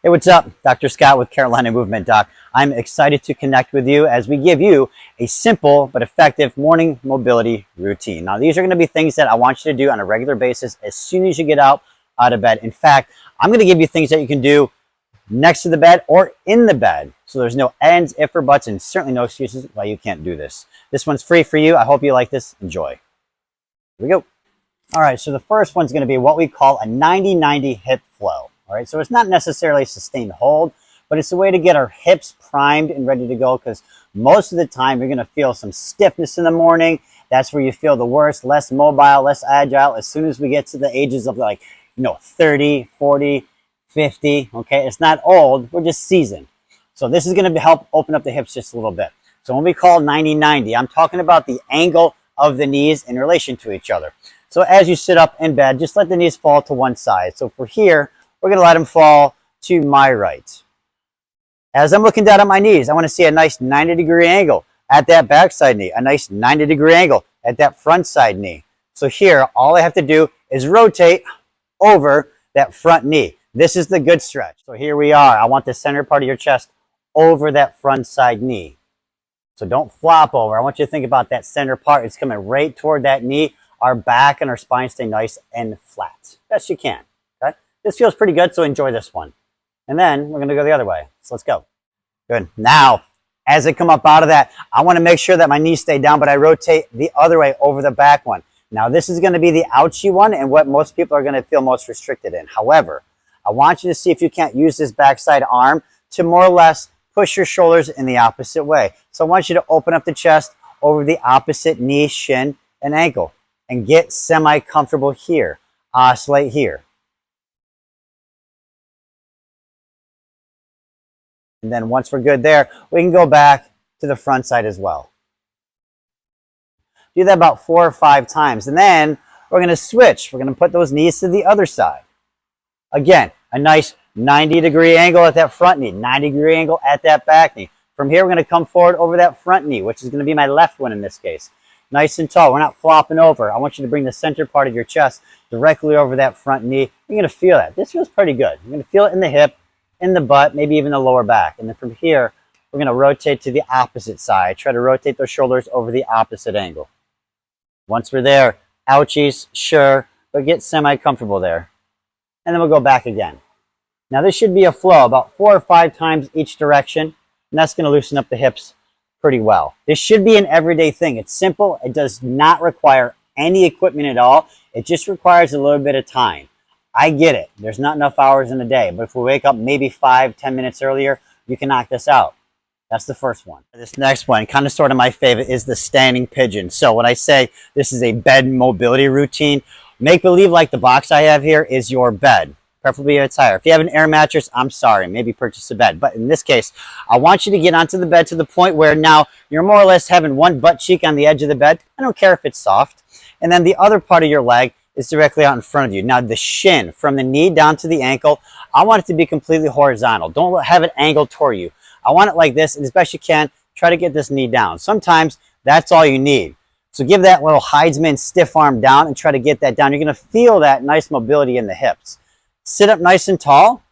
Hey, what's up? Dr. Scott with Carolina Movement Doc. I'm excited to connect with you as we give you a simple but effective morning mobility routine. Now, these are going to be things that I want you to do on a regular basis as soon as you get out of bed. In fact, I'm going to give you things that you can do next to the bed or in the bed. So there's no ands, if, or buts, and certainly no excuses why you can't do this. This one's free for you. I hope you like this. Enjoy. Here we go. All right, so the first one's going to be what we call a 90-90 hip flow. All right, so it's not necessarily a sustained hold, but it's a way to get our hips primed and ready to go, because most of the time you're going to feel some stiffness in the morning. That's where you feel the worst, less mobile, less agile. As soon as we get to the ages of 30, 40, 50, okay, it's not old, we're just seasoned. So this is going to help open up the hips just a little bit. So when we call 90-90, I'm talking about the angle of the knees in relation to each other. So as you sit up in bed, just let the knees fall to one side. So for here, we're going to let them fall to my right. As I'm looking down at my knees, I want to see a nice 90-degree angle at that backside knee, a nice 90-degree angle at that front side knee. So here, all I have to do is rotate over that front knee. This is the good stretch. So here we are. I want the center part of your chest over that front side knee. So don't flop over. I want you to think about that center part. It's coming right toward that knee. Our back and our spine stay nice and flat. Best you can. Okay? This feels pretty good, so enjoy this one. And then we're going to go the other way. So let's go. Good. Now, as I come up out of that, I want to make sure that my knees stay down, but I rotate the other way over the back one. Now, this is going to be the ouchie one and what most people are going to feel most restricted in. However, I want you to see if you can't use this backside arm to more or less push your shoulders in the opposite way. So I want you to open up the chest over the opposite knee, shin, and ankle and get semi-comfortable here. Oscillate here. And then once we're good there, we can go back to the front side as well. Do that about 4 or 5 times. And then we're going to switch. We're going to put those knees to the other side. Again, a nice 90-degree angle at that front knee, 90-degree angle at that back knee. From here, we're going to come forward over that front knee, which is going to be my left one in this case. Nice and tall. We're not flopping over. I want you to bring the center part of your chest directly over that front knee. You're going to feel that. This feels pretty good. You're going to feel it in the hip, in the butt, maybe even the lower back. And then from here, we're going to rotate to the opposite side. Try to rotate those shoulders over the opposite angle. Once we're there, ouchies, sure, but get semi-comfortable there. And then we'll go back again. Now this should be a flow about 4 or 5 times each direction, and that's going to loosen up the hips pretty well. This should be an everyday thing. It's simple. It does not require any equipment at all. It just requires a little bit of time. I get it. There's not enough hours in a day, but if we wake up maybe 5-10 minutes earlier, you can knock this out. That's the first one. This next one, kind of sort of my favorite, is the standing pigeon. So when I say this is a bed mobility routine, make believe like the box I have here is your bed. Preferably if it's higher. If you have an air mattress, I'm sorry, maybe purchase a bed. But in this case, I want you to get onto the bed to the point where now you're more or less having one butt cheek on the edge of the bed. I don't care if it's soft. And then the other part of your leg is directly out in front of you. Now the shin, from the knee down to the ankle, I want it to be completely horizontal. Don't have it angled toward you. I want it like this, and as best you can, try to get this knee down. Sometimes that's all you need. So give that little Heisman stiff arm down and try to get that down. You're going to feel that nice mobility in the hips. Sit up nice and tall,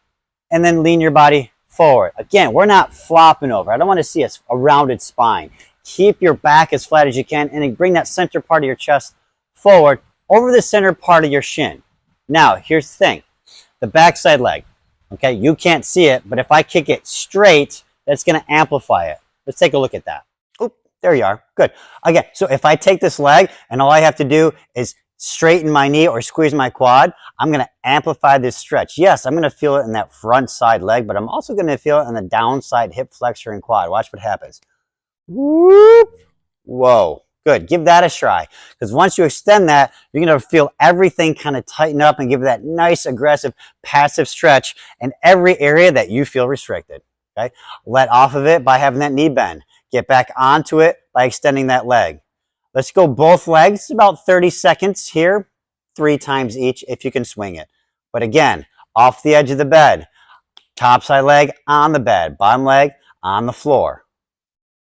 and then lean your body forward. Again, we're not flopping over. I don't want to see a rounded spine. Keep your back as flat as you can, and then bring that center part of your chest forward over the center part of your shin. Now, here's the thing. The backside leg, okay, you can't see it, but if I kick it straight, that's going to amplify it. Let's take a look at that. Oop, there you are. Good. Again, so if I take this leg, and all I have to do is straighten my knee or squeeze my quad, I'm going to amplify this stretch. Yes, I'm going to feel it in that front side leg, but I'm also going to feel it in the downside hip flexor and quad. Watch what happens. Whoop. Whoa. Good. Give that a try. Because once you extend that, you're going to feel everything kind of tighten up and give that nice, aggressive, passive stretch in every area that you feel restricted. Okay? Let off of it by having that knee bend. Get back onto it by extending that leg. Let's go both legs, about 30 seconds here, 3 times each if you can swing it. But again, off the edge of the bed, top side leg on the bed, bottom leg on the floor.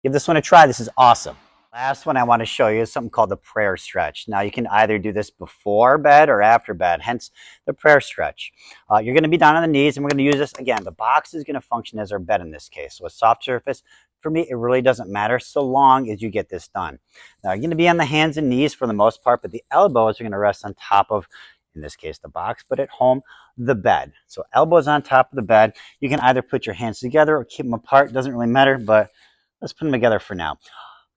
Give this one a try. This is awesome. Last one I want to show you is something called the prayer stretch. Now you can either do this before bed or after bed, hence the prayer stretch. You're going to be down on the knees, and we're going to use this again. The box is going to function as our bed in this case. So a soft surface, for me, it really doesn't matter so long as you get this done. Now you're going to be on the hands and knees for the most part, but the elbows are going to rest on top of, in this case, the box, but at home, the bed. So elbows on top of the bed. You can either put your hands together or keep them apart. It doesn't really matter, but let's put them together for now.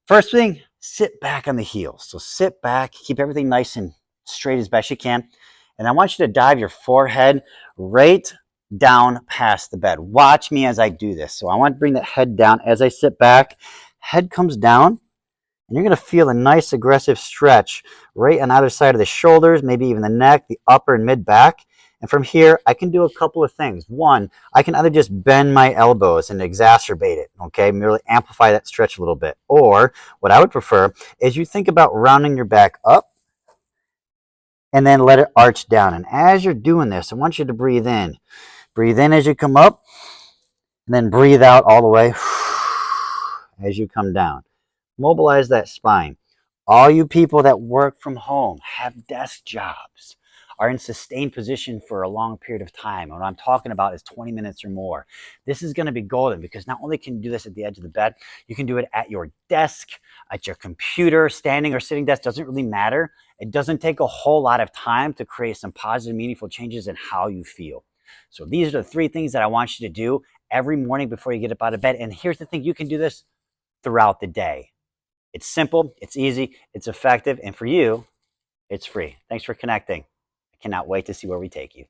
First thing, sit back on the heels. So sit back, keep everything nice and straight as best you can. And I want you to dive your forehead right down past the bed. Watch me as I do this. So I want to bring that head down as I sit back. Head comes down, and you're going to feel a nice aggressive stretch right on either side of the shoulders, maybe even the neck, the upper and mid back. And from here, I can do a couple of things. One, I can either just bend my elbows and exacerbate it, okay, merely amplify that stretch a little bit. Or what I would prefer is you think about rounding your back up and then let it arch down. And as you're doing this, I want you to breathe in. Breathe in as you come up, and then breathe out all the way as you come down. Mobilize that spine. All you people that work from home, have desk jobs, are in sustained position for a long period of time. And what I'm talking about is 20 minutes or more. This is going to be golden because not only can you do this at the edge of the bed, you can do it at your desk, at your computer, standing or sitting desk, doesn't really matter. It doesn't take a whole lot of time to create some positive, meaningful changes in how you feel. So these are the 3 things that I want you to do every morning before you get up out of bed. And here's the thing, you can do this throughout the day. It's simple, it's easy, it's effective, and for you, it's free. Thanks for connecting. I cannot wait to see where we take you.